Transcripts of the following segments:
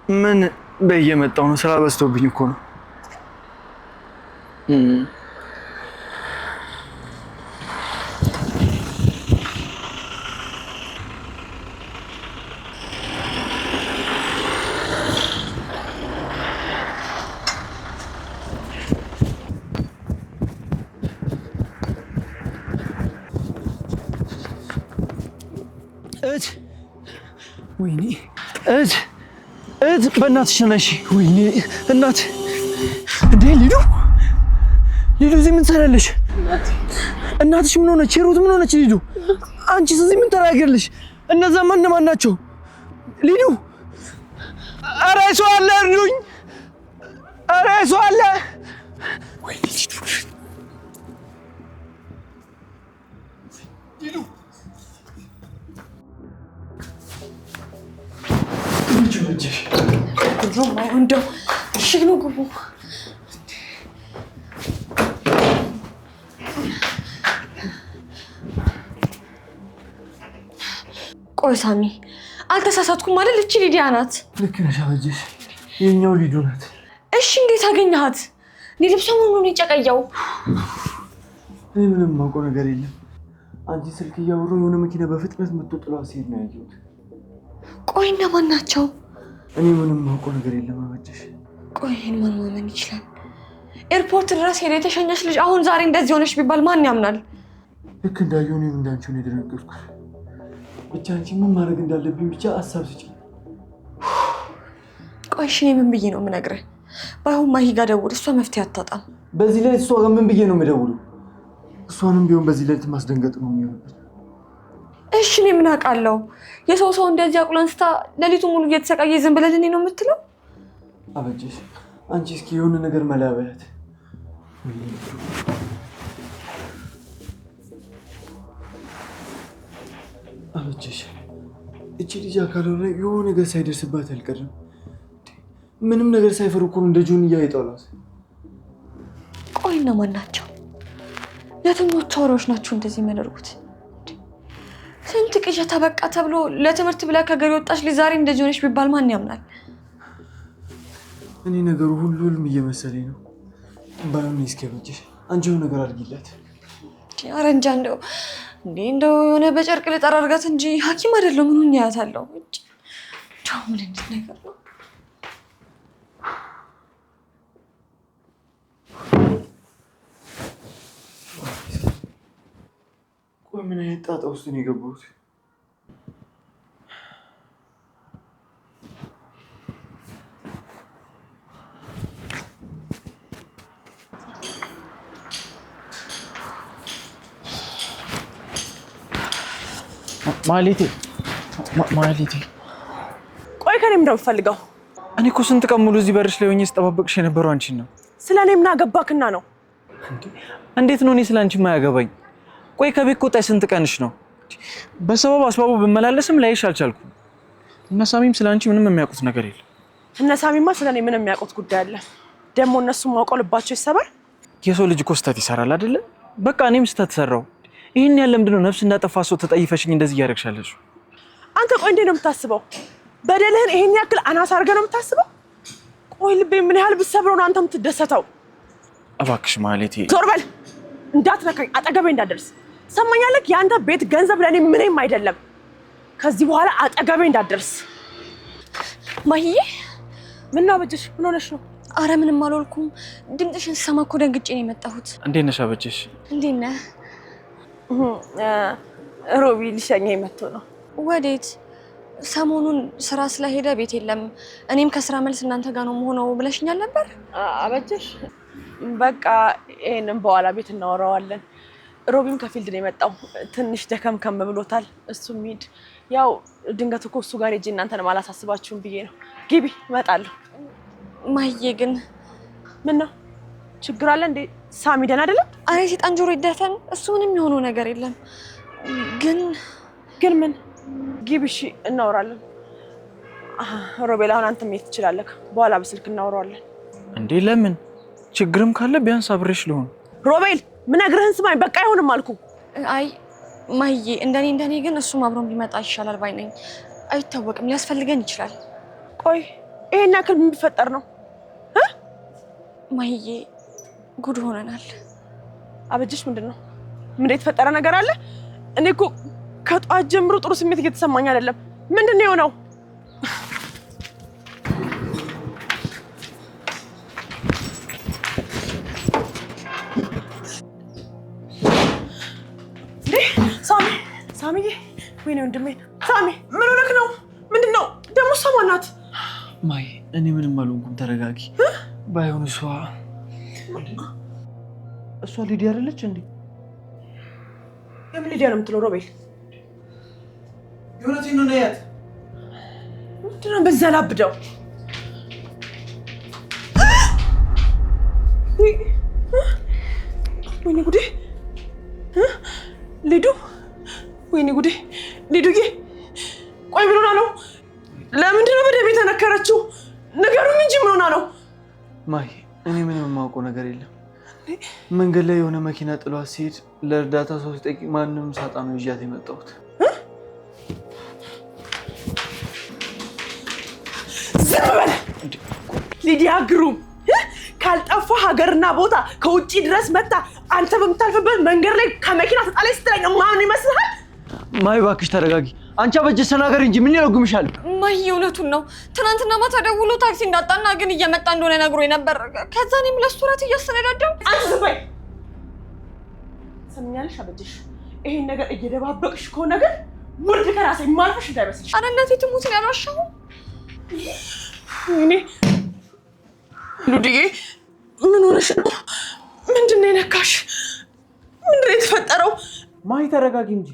ምን በየመጣው ነው? ስራ በዝቶብኝ እኮ ነው። ወይኔ በእናትሽ ነሽ። ወይኔ እናት እንዴ! ሊዱ እዚህ ምን ትሰራለሽ? እናትሽ ምን ሆነች? ሩት ምን ሆነች? ሊዱ አንቺስ እዚህ ምን ተራገርልሽ? እነዛ ማን ናቸው? ሊዱ ኧረ ሰው አለ እርዱኝ! ኧረ ሰው አለ! ወይኔ ሊዱ እንደው እሺ ነው ግቡ። ቆይ ሳሚ አልተሳሳትኩም ማለት ልጅ ሊዲያ ናት? ልክ ነሽ አበጀሽ፣ የኛው ሊዱ ናት። እሺ እንዴት አገኘሃት? እኔ ልብሷ ምን ነው የጨቀየው? እኔ ምንም የማውቀው ነገር የለም። አንቺ ስልክ እያወራሁ የሆነ መኪና በፍጥነት የምትጥለው ሲሄድ ነው ያየሁት። ቆይ እነማን ናቸው? እኔ ምንም የማውቀው ነገር የለም አበጀሽ። ቆይ ይሄን ማን ማመን ይችላል? ኤርፖርት ድረስ ሄደ የተሸኘች ልጅ አሁን ዛሬ እንደዚህ ሆነች ቢባል ማን ያምናል? ልክ እንዳየሁ እኔም እንዳንቺው ነው የደነገጥኩት። ብቻ አንቺ ምን ማድረግ እንዳለብኝ ብቻ ሀሳብ ስጪኝ። ቆይ እሺ እኔ ምን ብዬ ነው የምነግርህ? ባይሆን ማሂ ጋር ደውል፣ እሷ መፍትሄ አታጣም። በዚህ ላይ እሷ ጋር ምን ብዬ ነው የምደውለው? እሷንም ቢሆን በዚህ ላይ ማስደንገጥ ነው የሚሆንበት። እሺ እኔ ምን አውቃለሁ? የሰው እንደዚህ አቁላንስታ ሌሊቱ ሙሉ እየተሰቃየ ዝም ብለህ እኔ ነው የምትለው? አበጀሽ አንቺ እስኪ የሆነ ነገር መላበያት። አበጀሽ እቺ ልጅ አካሏ ላይ የሆነ ነገር ሳይደርስባት አልቀረም። ምንም ነገር ሳይፈሩ እኮ እንደ ጆን እያይጣላት። ቆይ እነማን ናቸው? የትኞቹ አውሬዎች ናቸው እንደዚህ የሚያደርጉት? ስንት ቅዠት በቃ ተብሎ ለትምህርት ብላ ከገር ወጣች ልጅ ዛሬ እንደዚህ ሆነች ቢባል ማን ያምናል? እኔ ነገሩ ሁሉ ህልም እየመሰለኝ ነው። ባይሆን እስኪ አበጀሽ አንቺ የሆነ ነገር አድርጊላት። ኧረ እንጃ እንደው የሆነ በጨርቅ ልጠራርጋት እንጂ ሐኪም አይደለሁ። ምኑን ያያታለሁ? እንደው ምን አይነት ነገር ነው? ቆይ ምን አይነት ጣጣ ውስጥ ነው የገባሁት? ማለቴ ቆይ ከኔ ምንድነው የምትፈልገው? እኔ እኮ ስንት ቀን ሙሉ እዚህ በርሽ ላይ ሆኜ ስጠባበቅሽ የነበረው አንቺን ነው። ስለኔ ምን አገባክና ነው? እንዴት ነው እኔ ስለአንቺ የማያገባኝ? ቆይ ከቤት ከወጣሽ ስንት ቀንሽ ነው? በሰበብ አስባቡ ብመላለስም ላይሽ አልቻልኩም። እነ ሳሚም ስለአንቺ ምንም የሚያውቁት ነገር የለም። እነ ሳሚማ ስለኔ ምንም የሚያውቁት ጉዳይ አለ። ደግሞ እነሱም ማውቀው ልባቸው ይሰበር። የሰው ልጅ እኮ ስህተት ይሰራል አይደለ? በቃ እኔም ስህተት ሰራው። ይሄን ያለ ምንድነው ነፍስ እንዳጠፋ ሰው ተጠይፈሽኝ እንደዚህ እያደረግሻለሽ? አንተ ቆይ እንዴት ነው የምታስበው? በደልህን ይሄን ያክል አናሳ አድርገህ ነው የምታስበው? ቆይ ልቤ ምን ያህል ብትሰብረው ነው አንተ የምትደሰተው? እባክሽ ማለቴ ዞር በል፣ እንዳትነካኝ፣ አጠገቤ እንዳትደርስ። ሰማኛለህ? የአንተ ቤት ገንዘብ ለኔ ምንም አይደለም። ከዚህ በኋላ አጠገቤ እንዳትደርስ። ማሂዬ ምን ነው አበጀሽ? ምን ሆነሽ ነው? አረ ምንም አልሆንኩም። ድምፅሽን ስሰማ እኮ ደንግጬ ነው የመጣሁት። እንዴት ነሽ አበጀሽ? እንዴት ነህ? ሮቢ ሊሸኘኝ መጥቶ ነው። ወዴት? ሰሞኑን ስራ ስለሄደ ቤት የለም። እኔም ከስራ መልስ እናንተ ጋር ነው የምሆነው ብለሽኛል ነበር። አበጀሽ በቃ ይሄንን በኋላ ቤት እናወራዋለን። ሮቢም ከፊልድ ነው የመጣው። ትንሽ ደከም ብሎታል። እሱም ሂድ። ያው ድንገት እኮ እሱ ጋር ሄጄ እናንተን አላሳስባችሁም ብዬ ነው። ግቢ እመጣለሁ። ማሂዬ ግን ምን ነው ችግር አለ እንዴ? ሳሚ ደህና አይደለም? አሬ ሰይጣን ጆሮ ይደፈን። እሱ ምንም የሆነው ነገር የለም። ግን ምን? ግቢ እሺ፣ እናወራለን። ሮቤል አሁን አንተ መሄድ ትችላለህ። በኋላ በስልክ እናወራዋለን። እንዴ ለምን? ችግርም ካለ ቢያንስ አብሬሽ ልሆን። ሮቤል ምነግርህን ስማኝ። በቃ አይሆንም አልኩ። አይ ማሂዬ እንደኔ ግን እሱም አብሮን ቢመጣ ይሻላል ባይ ነኝ። አይታወቅም፣ ሊያስፈልገን ይችላል። ቆይ ይሄን ያክል ምን ቢፈጠር ነው? ማሂዬ ጉድ ሆነናል። አበጀሽ ምንድነው? ምን የተፈጠረ ነገር አለ? እኔ እኮ ከጧት ጀምሮ ጥሩ ስሜት እየተሰማኝ አይደለም። ምንድነው የሆነው? ሳሚዬ፣ ወይኔ ወንድሜ ሳሚ፣ ምን ሆነክ ነው? ምንድነው ደግሞ? ሰማናት ማይ፣ እኔ ምንም አልሆንኩም። ተረጋጊ። ባይሆን እሷ ሊዲያ አይደለች እንዴ? የምን ሊዲያ ነው የምትለው? ሮቤል፣ የእውነቴን ነው። ነያት። ምንድነው በዛ ላብደው? ወይኔ ጉዴ! ሊዱ፣ ወይኔ ጉዴ! ሊዱዬ፣ ቆይ ምን ሆና ነው? ለምንድን ነው በደም የተነከረችው? ንገሩኝ እንጂ ምን ሆና ነው? ማይ፣ እኔ ምንም የማውቀው ነገር የለም። መንገድ ላይ የሆነ መኪና ጥሏት ሲሄድ ለእርዳታ ሰው ሲጠይቅ ማንም ሳጣ ነው ይዣት የመጣሁት። ዝም በል ሊዲያ ግሩም። ካልጠፋ ሀገርና ቦታ ከውጪ ድረስ መጣ አንተ በምታልፍበት መንገድ ላይ ከመኪና ተጣላይ ስትለኝ ማን ይመስልሃል? ማይ እባክሽ ተረጋጊ። አንቺ አበጀሽ ተናገሪ እንጂ ምን ይለጉምሻል? ማሂ እውነቱን ነው። ትናንትና ማታ ደውሎ ታክሲ እንዳጣና ግን እየመጣ እንደሆነ ነግሮኝ ነበር። ከዛ እኔም ለእሱ እራት እያስተነዳደው። አንቺ ዝም በይ። ሰምኛለሽ አበጀሽ፣ ይሄን ነገር እየደባበቅሽ ከሆነ ግን ውርድ ከራሴ ማልፈሽ እንዳይመስልሽ። ኧረ እናቴ ትሙት ነው ያልዋሻው። እኔ ሉዲዬ፣ ምን ሆነሽ ነው? ምንድን ነው የነካሽ? ምንድን ነው የተፈጠረው? ማይ ተረጋጊ እንጂ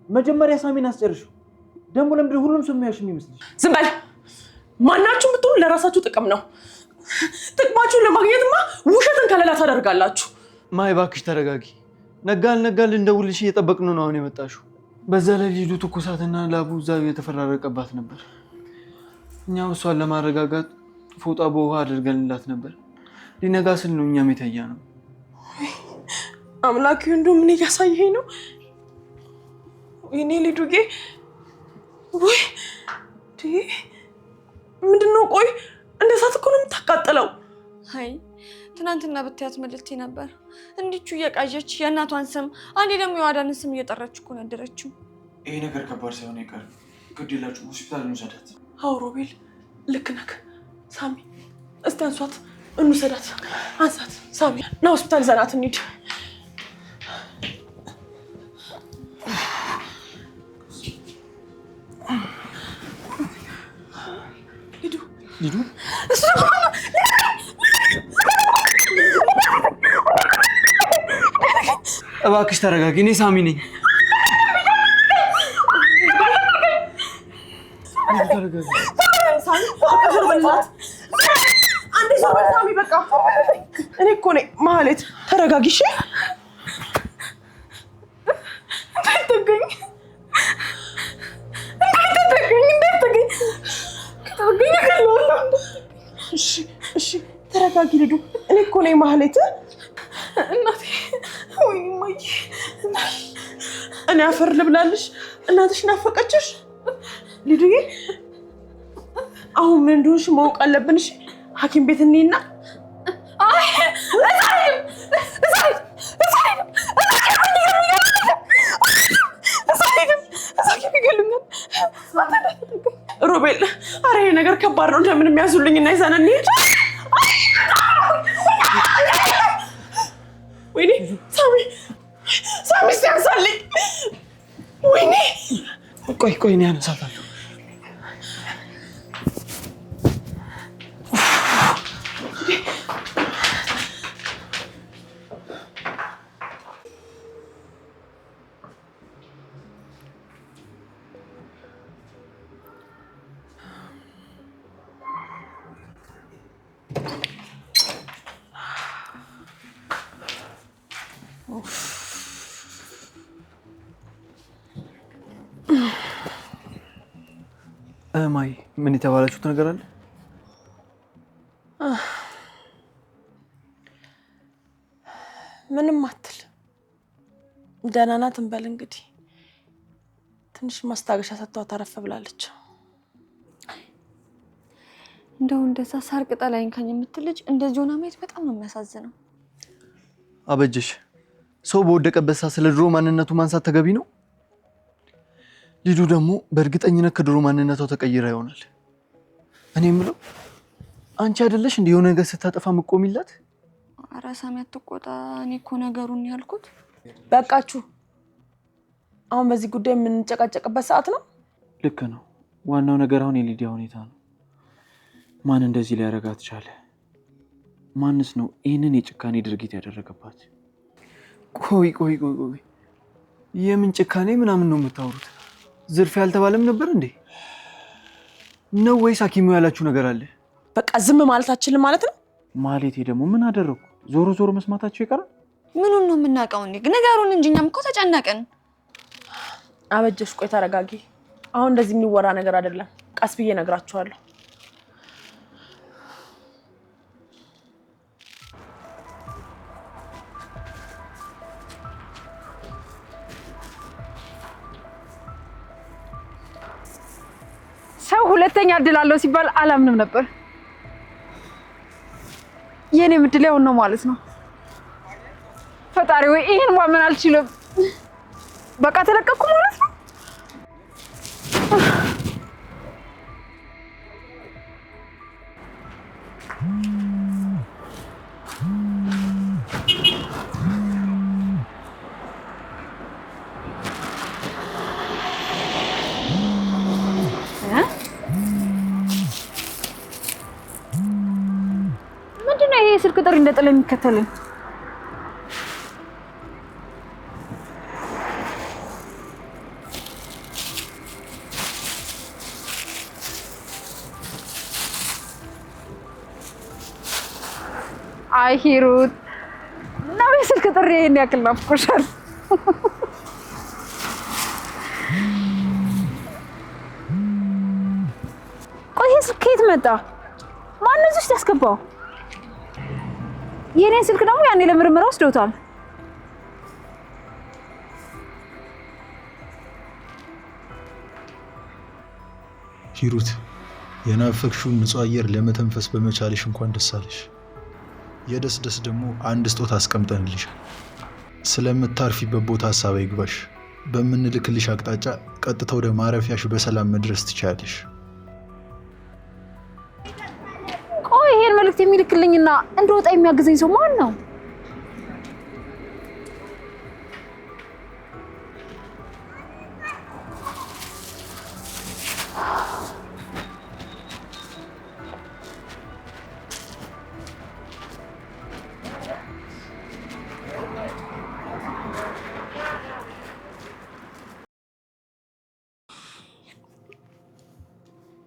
መጀመሪያ ሳሚን አስጨርሽው። ደግሞ ለምንድን ሁሉም ሰው የሚያሽ የሚመስልሽ? ዝም በል። ማናችሁም ብትሆኑ ለራሳችሁ ጥቅም ነው። ጥቅማችሁን ለማግኘትማ ውሸትን ከለላ ታደርጋላችሁ። ማይ እባክሽ ተረጋጊ። ነጋ አልነጋ ልንደውልሽ እየጠበቅን ነው አሁን የመጣሽው። በዛ ላይ ሊዱ ትኩሳትና ላቡ እዛ የተፈራረቀባት ነበር። እኛም እሷን ለማረጋጋት ፎጣ በውሃ አድርገንላት ነበር። ሊነጋ ስል ነው እኛም የተኛ ነው። አምላኬ እንደው ምን እያሳየኝ ነው? ወይኔ ሊዱጌ፣ ወይ ምንድነው? ቆይ እንደ እሳት እኮ ነው የምታቃጥለው። አይ ትናንትና ብታያት መልክቴ ነበር። እንዲቹ እየቃዠች የእናቷን ስም አንዴ ደግሞ የዋዳንን ስም እየጠራች እኮ ነው ያደረችው። ይሄ ነገር ከባድ ሳይሆን አይቀርም። ግድ የላችሁም፣ ሆስፒታል እንውሰዳት። አዎ ሮቤል ልክ ነህ። ሳሚ እስቲ አንሷት፣ እንውሰዳት። አንሳት ሳሚ፣ ና ሆስፒታል ይዘናት እንሂድ። ሊዱ እባክሽ ተረጋጊ። እኔ ሳሚ ነኝ። ሳሚ በቃ እኔ እኮ ነኝ ማለት። ተረጋጊ እሺ። እሺ ተረጋጊ ሊዱ። እኔ እኮ ነኝ ማለት። እናቴ ወይ ማይ፣ እኔ አፈር ልብላልሽ። እናትሽ ናፈቀችሽ ሊዱዬ። አሁን ምን እንደሆንሽ ማወቅ አለብን። እሺ ሐኪም ቤት እንሂድና ሮቤል፣ አረ ይሄ ነገር ከባድ ነው። እንደምን የሚያዙልኝ እና ይዘን እንሂድ። ወይኔ ሳሚ፣ ሳሚ ሲያንሳልኝ። ወይኔ ቆይ እኔ አነሳታለሁ። ማይ፣ ምን የተባላችሁት ነገር አለ? ምንም አትል። ደህና ናት እንበል እንግዲህ። ትንሽ ማስታገሻ ሰጥተዋት አረፍ ብላለች። እንደው እንደዛ ሳር ቅጠል አይንካኝ የምትል ልጅ እንደዚህ ሆና ማየት በጣም ነው የሚያሳዝነው። አበጀሽ፣ ሰው በወደቀበት ሰዓት ስለ ድሮ ማንነቱ ማንሳት ተገቢ ነው? ሊዱ ደግሞ በእርግጠኝነት ከድሮ ማንነቷ ተቀይራ ይሆናል። እኔ የምለው አንቺ አይደለሽ እንደ የሆነ ነገር ስታጠፋ መቆሚላት? ኧረ ሳሚ አትቆጣ። እኔ እኮ ነገሩን ያልኩት። በቃችሁ። አሁን በዚህ ጉዳይ የምንጨቃጨቅበት ሰዓት ነው? ልክ ነው። ዋናው ነገር አሁን የሊዲያ ሁኔታ ነው። ማን እንደዚህ ሊያረጋት ቻለ? ማንስ ነው ይህንን የጭካኔ ድርጊት ያደረገባት? ቆይ የምን ጭካኔ ምናምን ነው የምታወሩት? ዝርፊያ ያልተባለም ነበር እንዴ? ነው ወይስ ሐኪሙ ያላችሁ ነገር አለ? በቃ ዝም ማለት አችልም ማለት ነው? ማለቴ ደግሞ ምን አደረኩ? ዞሮ መስማታቸው ይቀራል? ምኑን ነው የምናውቀው? ነገሩን እንጂ እኛም እኮ ተጨነቅን። አበጀሽ ቆይ ተረጋጊ። አሁን እንደዚህ የሚወራ ነገር አይደለም። ቀስ ብዬ እነግራችኋለሁ። ሰው ሁለተኛ እድል አለው ሲባል አላምንም ነበር። የኔ ምድል ያው ነው ማለት ነው። ፈጣሪ ወይ ይሄን ማመን አልችልም። በቃ ተለቀቅኩ ማለት ነው። ምንድነው ይሄ ስልክ ጥሪ እንደጥለ የሚከተልን? አይ ሂሩት ነው የስልክ ጥሪ ይሄን ያክል ናፍቆሻል? ቆይ ስልክ ከየት መጣ? ማን እዚህ ውስጥ ያስገባው? የኔ ስልክ ደግሞ ያኔ ለምርመራ ወስደውታል። ሂሩት፣ የናፈቅሽውን ንጹህ አየር ለመተንፈስ በመቻልሽ እንኳን ደስ አለሽ። የደስ ደግሞ አንድ ስጦታ አስቀምጠንልሻል። ስለምታርፊበት ቦታ ሀሳብ አይግባሽ። በምንልክልሽ አቅጣጫ ቀጥታ ወደ ማረፊያሽ በሰላም መድረስ ትችያለሽ። ቆይ ይሄን መልእክት የሚልክልኝና እንደወጣ የሚያግዘኝ ሰው ማን ነው?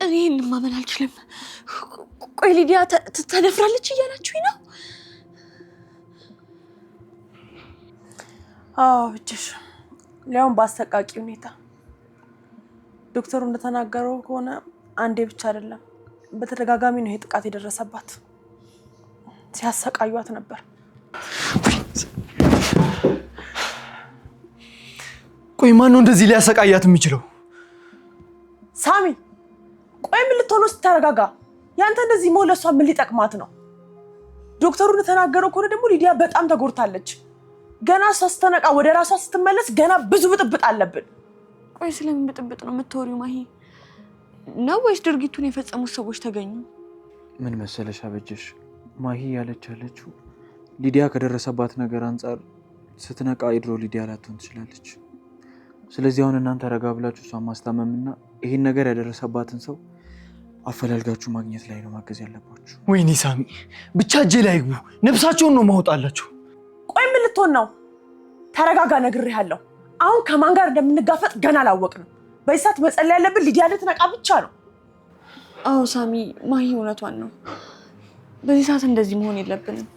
እኔ ይሄን ማመን አልችልም። ቆይ ሊዲያ ተደፍራለች እያላችሁኝ ነው? አዎ አበጀሽ፣ ሊያውም በአሰቃቂ ሁኔታ። ዶክተሩ እንደተናገረው ከሆነ አንዴ ብቻ አይደለም በተደጋጋሚ ነው ይሄ ጥቃት የደረሰባት። ሲያሰቃዩት ነበር። ቆይ ማን ነው እንደዚህ ሊያሰቃያት የሚችለው? ሳሚ ቆይ ምን ልትሆን ነው? ስትረጋጋ ያንተ እንደዚህ ሞለሷ ምን ሊጠቅማት ነው? ዶክተሩ እንደተናገረው ከሆነ ደግሞ ሊዲያ በጣም ተጎድታለች። ገና ስትነቃ ወደ ራሷ ስትመለስ ገና ብዙ ብጥብጥ አለብን። ቆይ ስለምን ብጥብጥ ነው የምትወሪው ማሂ? ነው ወይስ ድርጊቱን የፈጸሙት ሰዎች ተገኙ? ምን መሰለሽ አበጀሽ፣ ማሂ ያለችው ሊዲያ ከደረሰባት ነገር አንጻር ስትነቃ የድሮ ሊዲያ ላትሆን ትችላለች። ስለዚህ አሁን እናንተ ረጋ ብላችሁ እሷን ማስታመምና ይሄን ነገር ያደረሰባትን ሰው አፈላልጋችሁ ማግኘት ላይ ነው ማገዝ ያለባችሁ። ወይኔ ሳሚ፣ ብቻ እጄ ላይ ግቡ፣ ነፍሳቸውን ነው ማውጣላችሁ። ቆይ ምን ልትሆን ነው? ተረጋጋ፣ ነግሬሃለሁ። አሁን ከማን ጋር እንደምንጋፈጥ ገና አላወቅንም። በዚህ ሰዓት መጸለይ ያለብን ሊዲያ ልትነቃ ብቻ ነው። አዎ ሳሚ፣ ማሂ እውነቷን ነው። በዚህ ሰዓት እንደዚህ መሆን የለብንም።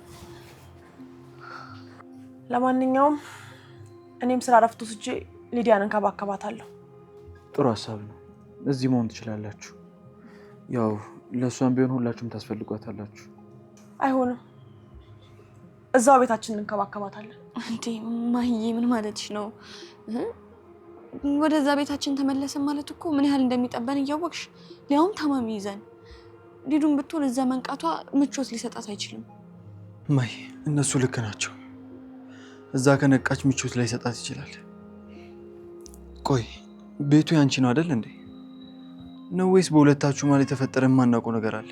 ለማንኛውም እኔም ስራ ረፍቶ ስጄ ሊዲያን እንከባከባታለሁ። ጥሩ ሀሳብ ነው። እዚህ መሆን ትችላላችሁ። ያው ለእሷም ቢሆን ሁላችሁም ታስፈልጓታላችሁ። አይሆንም፣ እዛው ቤታችን እንከባከባታለን። እንዴ ማሂዬ፣ ምን ማለትሽ ነው? ወደዛ ቤታችን ተመለሰን ማለት እኮ ምን ያህል እንደሚጠበን እያወቅሽ፣ ሊያውም ታማሚ ይዘን። ሊዱን ብትሆን እዛ መንቃቷ ምቾት ሊሰጣት አይችልም። ማይ እነሱ ልክ ናቸው። እዛ ከነቃች ምቾት ላይ ሰጣት ይችላል። ቆይ ቤቱ ያንቺ ነው አይደል እንዴ? ነው ወይስ በሁለታችሁ ማለት የተፈጠረ የማናውቀው ነገር አለ?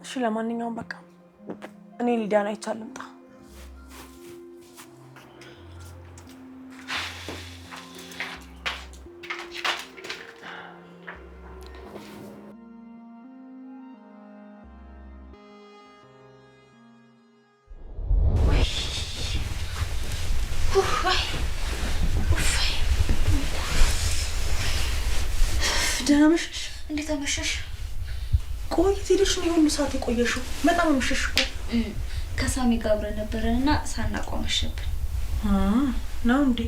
እሺ ለማንኛውም በቃ እኔ ሊዲያን አይቻል ልምጣ። ደህና መሸሽ። እንዴት አመሸሽ? ቆይ ትሄድሽ ነው ሁሉ ሰዓት የቆየሽው? በጣም መሸሽ እኮ። ከሳሚ ጋር አብረን ነበርንና ሳናውቀው መሸብን። ነው እንዴ?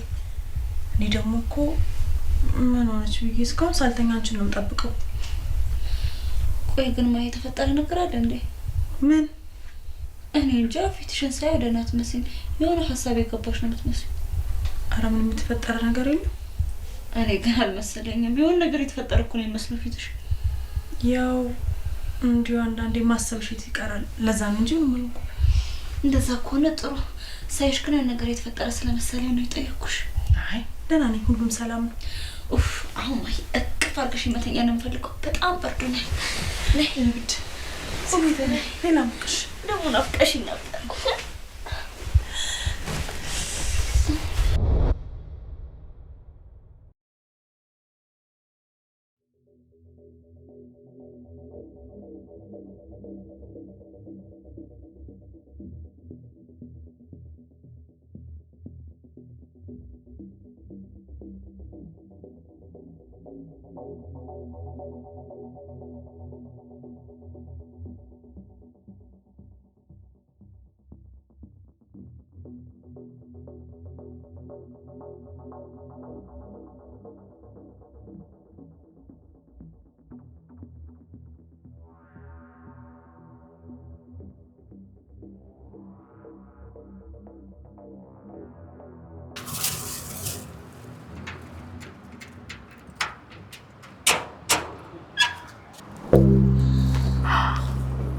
እኔ ደግሞ እኮ ምን ሆነች ብዬ እስካሁን ሳልተኛ አንቺን ነው የምጠብቀው። ቆይ ግን ማን የተፈጠረ ነገር አለ እንዴ? ምን? እኔ እንጃ ፊትሽን ሳይ ወደ እናት መስል የሆነ ሀሳብ የገባሽ ነው የምትመስለው። ኧረ ምንም የተፈጠረ ነገር የለም። እኔ ግን አልመሰለኝም። የሆነ ነገር የተፈጠረ እኮ ነው የሚመስለው ፊትሽ። ያው እንዲሁ አንዳንዴ ማሰብሽ ይቀራል። ለዛ ነው እንጂ ምን እኮ እንደዛ ከሆነ ጥሩ። ሳይሽ ግን ነገር የተፈጠረ ስለመሰለኝ ነው የጠየኩሽ። አይ ደህና ነኝ፣ ሁሉም ሰላም ነው። ኡፍ አሁን ማይ እቅፍ አድርገሽ መተኛ ነው የምፈልገው። በጣም በርዶኛል። ነይ እንግዲህ ስሚት ነይ ላምቅሽ። ደግሞ ናፍቀሽኝ ነበር።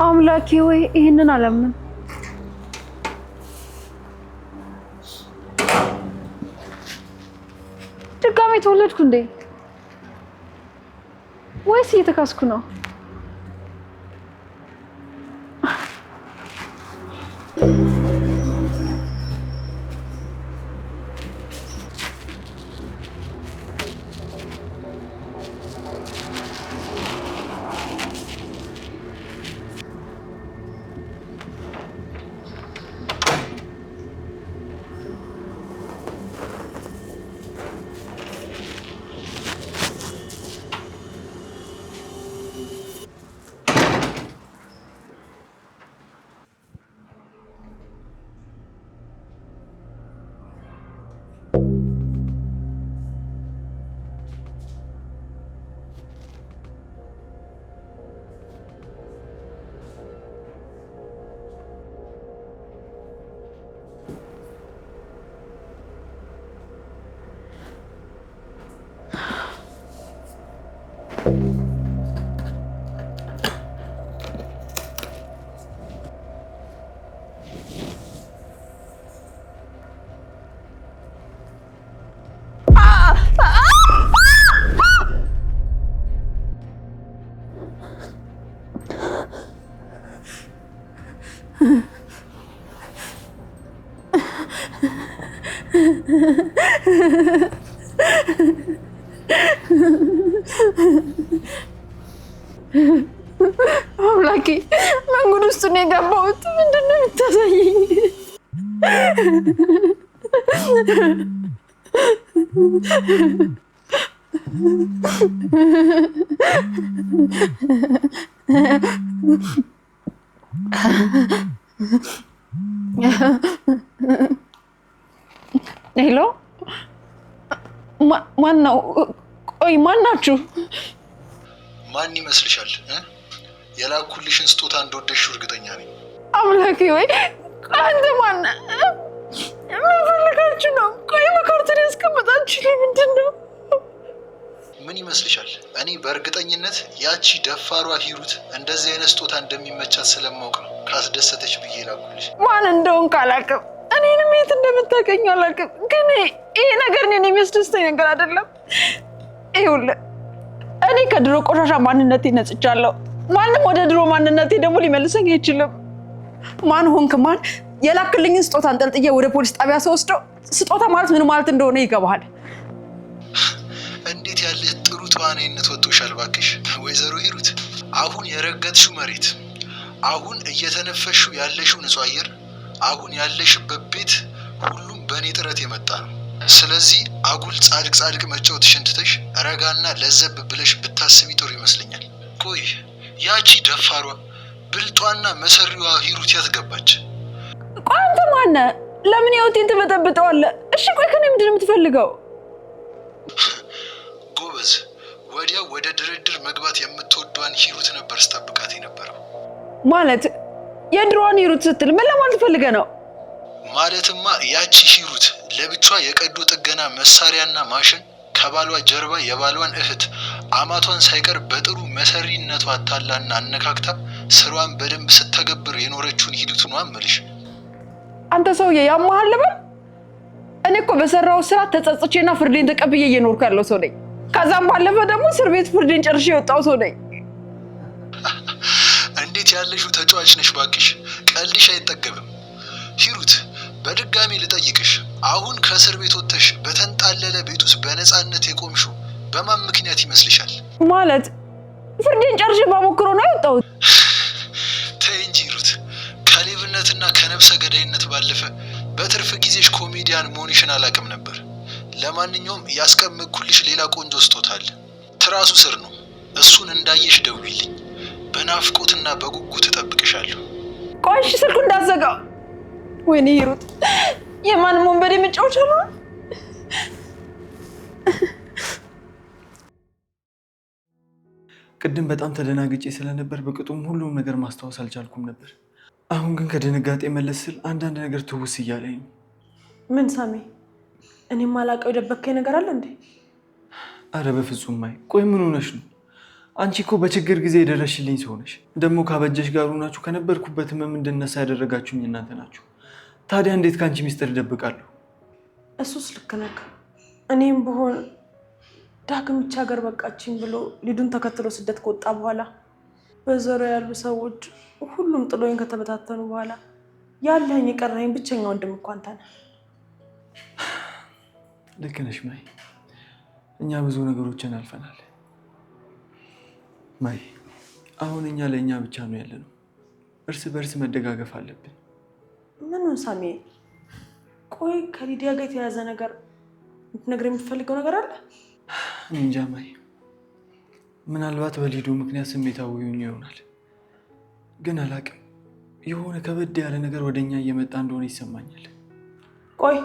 አምላኬ ወይ ይሄንን አላምንም። ድጋሜ ተወለድኩ እንዴ? ወይስ እየተካስኩ ነው? አምላኬ መንገድ ውስጥ ነው የገባሁት። ምንድን ነው የምታሳየኝ? ሄሎ፣ ማን ነው? ቆይ ማን ናችሁ? ማን ይመስልሻል? የላኩልሽን ስጦታ እንደወደድሽው እርግጠኛ ነኝ። አምላኬ ወይ አንተ ማን? ምን ፈልጋችሁ ነው? ቆይ በካርቶን ያስቀመጣችሁ ይመስልሻል? እኔ በእርግጠኝነት ያቺ ደፋሯ ሂሩት እንደዚህ አይነት ስጦታ እንደሚመቻት ስለማውቅ ነው ካስደሰተች ብዬ ላኩልሽ። ማን እንደሆንክ አላውቅም። እኔንም የት እንደምታገኝ አላውቅም። ግን ይሄ ነገር እኔን የሚያስደስተኝ ነገር አይደለም። ይኸውልህ እኔ ከድሮ ቆሻሻ ማንነቴ ነጽቻለሁ። ማንም ወደ ድሮ ማንነቴ ደግሞ ሊመልሰኝ አይችልም። ማን ሆንክ ማን የላክልኝን ስጦታ አንጠልጥዬ ወደ ፖሊስ ጣቢያ ስወስደው ስጦታ ማለት ምን ማለት እንደሆነ ይገባሃል። እንዴት ያለ ጥሩ ተዋናይነት ወጥቶሻል ባክሽ ወይዘሮ ሂሩት። አሁን የረገጥሽው መሬት፣ አሁን እየተነፈሽው ያለሽው ንጹህ አየር፣ አሁን ያለሽበት ቤት ሁሉም በእኔ ጥረት የመጣ ነው። ስለዚህ አጉል ጻድቅ ጻድቅ መጫወትሽን ትተሽ ረጋና ለዘብ ብለሽ ብታስቢ ጥሩ ይመስለኛል። ቆይ ያቺ ደፋሯ ብልጧና መሰሪዋ ሂሩት ያት ገባች? ቆይ አንተ ማነህ? ለምን ህይወቴን ትበጠብጠዋለህ? እሺ ቆይ ከኔ ምንድን ነው የምትፈልገው? ጎበዝ፣ ወዲያው ወደ ድርድር መግባት የምትወዷን ሂሩት ነበር ስጠብቃት የነበረው። ማለት የድሮዋን ሂሩት ስትል ምን ለማለት ፈልገህ ነው? ማለትማ ያቺ ሂሩት ለብቻዋ የቀዶ ጥገና መሳሪያና ማሽን ከባሏ ጀርባ የባሏን እህት አማቷን ሳይቀር በጥሩ መሰሪነቷ አታላና አነካክታ ስሯን በደንብ ስተገብር የኖረችውን ሂሩት ነው አምልሽ። አንተ ሰውዬ ያማሃል ልበል? እኔ እኮ በሰራው ስራ ተጸጽቼና ፍርዴን ተቀብዬ እየኖርኩ ያለው ሰው ነኝ። ከዛም ባለፈ ደግሞ እስር ቤት ፍርዴን ጨርሼ የወጣው ሰው ነኝ። እንዴት ያለሽው ተጫዋች ነሽ ባክሽ፣ ቀልድሽ አይጠገብም። ሂሩት በድጋሚ ልጠይቅሽ፣ አሁን ከእስር ቤት ወጥተሽ በተንጣለለ ቤት ውስጥ በነፃነት የቆምሽው በማን ምክንያት ይመስልሻል? ማለት ፍርዴን ጨርሼ ባሞክሮ ነው የወጣሁት። ተይ እንጂ ሂሩት፣ ከሌብነትና ከነፍሰ ገዳይነት ባለፈ በትርፍ ጊዜሽ ኮሜዲያን መሆንሽን አላውቅም ነበር። ለማንኛውም ያስቀመጥኩልሽ ሌላ ቆንጆ ስጦታ አለ። ትራሱ ስር ነው። እሱን እንዳየሽ ደውይልኝ። በናፍቆትና በጉጉት እጠብቅሻለሁ። ቆይ እሺ፣ ስልኩ እንዳትዘጋው። ወይኔ ሂሩት፣ የማንም ወንበዴ መጫወቻ ነው። ቅድም በጣም ተደናግጬ ስለነበር በቅጡም ሁሉም ነገር ማስታወስ አልቻልኩም ነበር። አሁን ግን ከድንጋጤ መለስ ስል አንዳንድ ነገር ትውስ እያለኝ ነው። ምን ሳሚ? እኔም አላውቀው የደበከኝ ነገር አለ እንዴ? አረ በፍጹም ማይ። ቆይ ምን ሆነሽ ነው? አንቺ እኮ በችግር ጊዜ የደረሽልኝ ሰው ነሽ። ደግሞ ካበጀሽ ጋር ሆናችሁ ከነበርኩበት ህመም እንድነሳ ያደረጋችሁኝ እናንተ ናችሁ። ታዲያ እንዴት ከአንቺ ሚስጥር እደብቃለሁ? እሱስ ልክ ነህ። እኔም ብሆን ዳግም ብቻ ሀገር በቃችኝ ብሎ ሊዱን ተከትሎ ስደት ከወጣ በኋላ በዙሪያ ያሉ ሰዎች ሁሉም ጥሎኝ ከተበታተኑ በኋላ ያለኝ የቀረኝ ብቸኛ ወንድም እኮ አንተ ነህ። ልክ ነሽ ማይ። እኛ ብዙ ነገሮችን አልፈናል ማይ። አሁን እኛ ለእኛ ብቻ ነው ያለነው። እርስ በርስ መደጋገፍ አለብን። ምኑን ሳሚ? ቆይ ከሊዲያ ጋር የተያዘ ነገር ልትነግረኝ የምትፈልገው ነገር አለ? እንጃ ማይ። ምናልባት በሊዱ ምክንያት ስሜታዊ ሆኜ ይሆናል፣ ግን አላውቅም። የሆነ ከበድ ያለ ነገር ወደኛ እየመጣ እንደሆነ ይሰማኛል። ቆይ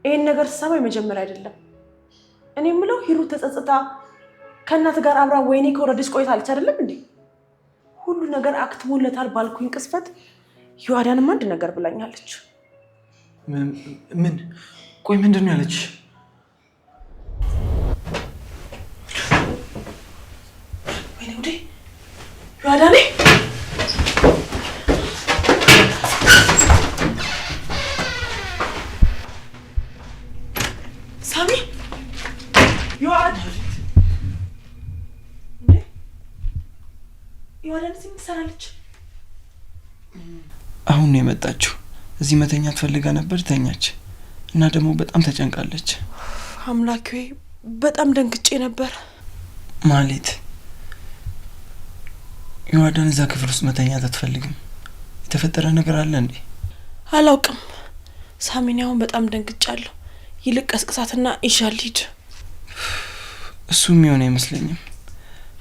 ይህን ነገር ስሰማ የመጀመሪያ አይደለም። እኔ የምለው ሂሩት ተጸጽታ ከእናት ጋር አብራ ወይኔ ከወረደች ቆይታለች አይደለም እንዴ? ሁሉ ነገር አክትሞለታል ባልኩኝ ቅስፈት ዮአዳንም አንድ ነገር ብላኛለች። ምን? ቆይ ምንድን ነው ያለች? ወይኔ ውዴ! ዮአዳኔ! ሳሚ! ዮአዳን! ዮአዳን እዚህ ምን ትሰራለች? አሁን ነው የመጣችው። እዚህ መተኛት ፈልጋ ነበር፣ ተኛች እና ደግሞ በጣም ተጨንቃለች። አምላኬ በጣም ደንግጬ ነበር። ማለት ዮአዳን እዛ ክፍል ውስጥ መተኛት አትፈልግም? የተፈጠረ ነገር አለ እንዴ? አላውቅም ሳሚን፣ አሁን በጣም ደንግጫለሁ። ይልቅ ቀስቅሳትና ይሻል ሂድ። እሱ የሚሆን አይመስለኝም።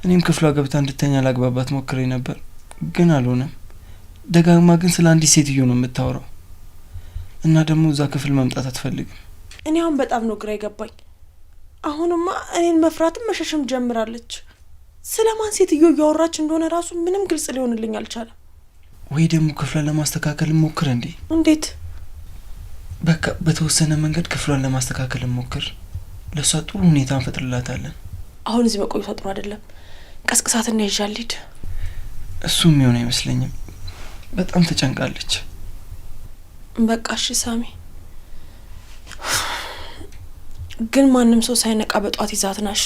እኔም ክፍሏ ገብታ እንድተኛ ላግባባት ሞክሬ ነበር፣ ግን አልሆነም። ደጋግማ ግን ስለ አንዲት ሴትዮ ነው የምታወራው እና ደግሞ እዛ ክፍል መምጣት አትፈልግም። እኔ አሁን በጣም ነው ግራ የገባኝ። አሁንማ እኔን መፍራትም መሸሽም ጀምራለች። ስለማን ሴትዮ እያወራች እንደሆነ ራሱ ምንም ግልጽ ሊሆንልኝ አልቻለም። ወይ ደግሞ ክፍሏን ለማስተካከል ሞክር እንዴ? እንዴት? በቃ በተወሰነ መንገድ ክፍሏን ለማስተካከል ሞክር። ለእሷ ጥሩ ሁኔታ እንፈጥርላታለን። አሁን እዚህ መቆየቷ ጥሩ አይደለም። ቀስቅሳትና ይዣል ሊድ እሱም ይሆን አይመስለኝም። በጣም ተጨንቃለች። በቃ እሺ ሳሚ፣ ግን ማንም ሰው ሳይነቃ በጧት ይዛትና እሺ።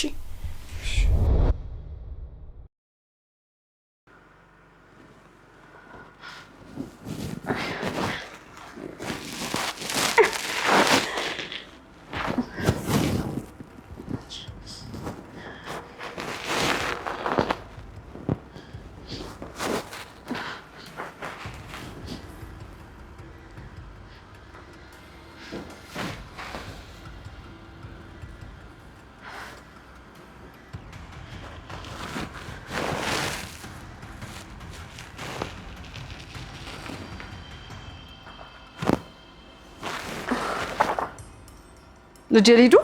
ልጄ ሊዱ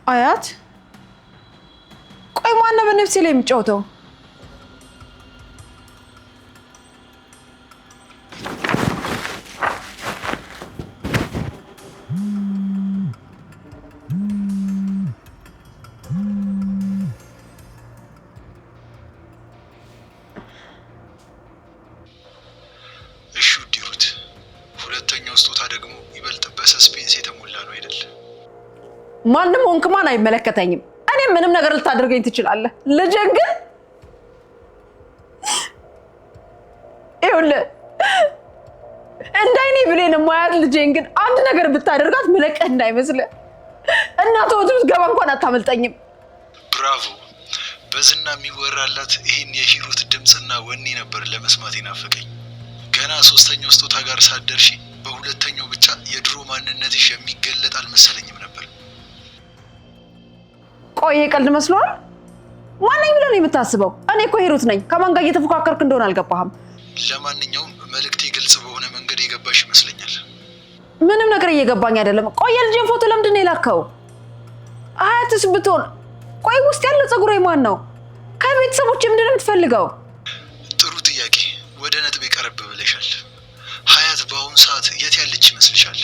አያት፣ ቆይ ማነው በነፍሴ ላይ የሚጫወተው? እሺ ዲሩት፣ ሁለተኛው ስጦታ ደግሞ ይበልጥ በሰስፔንስ የተሞላ ነው አይደል? ማንም ሆንክ ማን አይመለከተኝም። እኔ ምንም ነገር ልታደርገኝ ትችላለህ። ልጄን ግን ይኸውልህ እንዳይኔ ብሌን ማያት ልጄን ግን አንድ ነገር ብታደርጋት ምለቅህ እንዳይመስልህ። እናቷ ወጥቶ ገባ እንኳን አታመልጠኝም። ብራቮ! በዝና የሚወራላት ይህን የሂሩት ድምፅና ወኔ ነበር ለመስማት የናፈቀኝ። ገና ሶስተኛው ስጦታ ጋር ሳትደርሺ በሁለተኛው ብቻ የድሮ ማንነትሽ የሚገለጥ አልመሰለኝም ነበር። ቆይ ቀልድ መስሏል? ማነኝ ብለህ ነው የምታስበው? እኔ እኮ ሂሩት ነኝ። ከማን ጋር እየተፎካከርክ እንደሆነ አልገባህም። ለማንኛውም መልእክቴ ግልጽ በሆነ መንገድ የገባሽ ይመስለኛል። ምንም ነገር እየገባኝ አይደለም። ቆይ የልጄን ፎቶ ለምንድን ነው የላከው? አያትስ ብትሆን ቆይ ውስጥ ያለው ፀጉር ማን ነው? ከቤተሰቦች ምንድን ነው የምትፈልገው? ጥሩ ጥያቄ። ወደ ነጥብ ቀረብ ብለሻል። ሀያት በአሁኑ ሰዓት የት ያለች ይመስልሻል?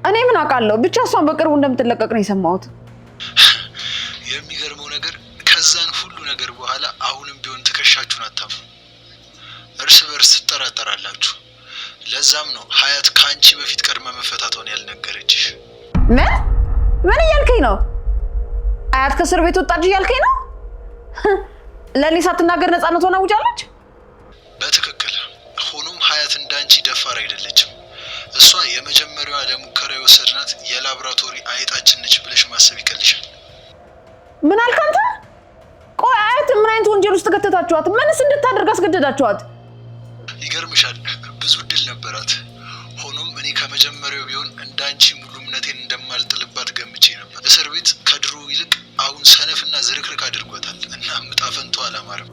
እኔ ምን አውቃለሁ? ብቻ እሷን በቅርቡ እንደምትለቀቅ ነው የሰማሁት። የሚገርመው ነገር ከዛን ሁሉ ነገር በኋላ አሁንም ቢሆን ትከሻችሁን አታሙ። እርስ በርስ ትጠራጠራላችሁ። ለዛም ነው ሀያት ከአንቺ በፊት ቀድማ መፈታቷን ያልነገረችሽ። ምን እያልከኝ ነው? አያት ከእስር ቤት ወጣች እያልከኝ ነው? ለእኔ ሳትናገር ነፃነቷን አውጃለች? በትክክል። ሆኖም ሀያት እንዳንቺ ደፋር አይደለችም። እሷ የመጀመሪያዋ ለሙከራ የወሰድናት የላብራቶሪ አይጣችን ነች ብለሽ ማሰብ ይቀልሻል። ምን አልክ አንተ? ቆይ አያት ምን አይነት ወንጀል ውስጥ ከተታችኋት? ምንስ እንድታደርግ አስገደዳችኋት? ይገርምሻል፣ ብዙ እድል ነበራት። ሆኖም እኔ ከመጀመሪያው ቢሆን እንዳንቺ ሙሉ እምነቴን እንደማልጥልባት ገምቼ ነበር። እስር ቤት ከድሮ ይልቅ አሁን ሰነፍና ዝርክርክ አድርጓታል እና ምጣፈንቷ አላማረም።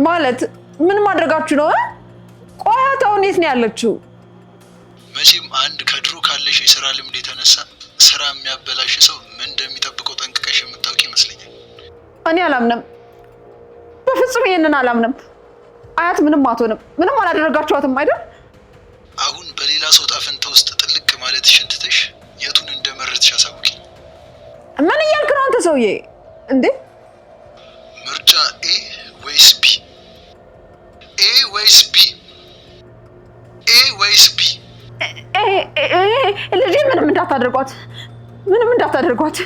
ማለት ምን ማድረጋችሁ ነው? ቆይ አያት አሁን የት ነው ያለችው? መቼም አንድ ከድሮ ካለሽ የስራ ልምድ የተነሳ ስራ የሚያበላሽ ሰው ምን እንደሚጠብቀው ጠንቅቀሽ የምታውቂ ይመስለኛል። እኔ አላምንም፣ በፍጹም ይሄንን አላምንም። አያት ምንም አትሆንም። ምንም አላደረጋችኋትም አይደል? አሁን በሌላ ሰው ጣፈንታ ውስጥ ጥልቅ ማለት ሽንትተሽ የቱን እንደመረጥሽ አሳውቂ። ምን እያልክ ነው አንተ ሰውዬ? እንዴ ምርጫ ኤ ወይስ ቢ? ኤ ወይስ ቢ? ኤ ወይስ ቢ? ልጄ ምንም እንዳታደርጓት፣ ምንም እንዳታደርጓት።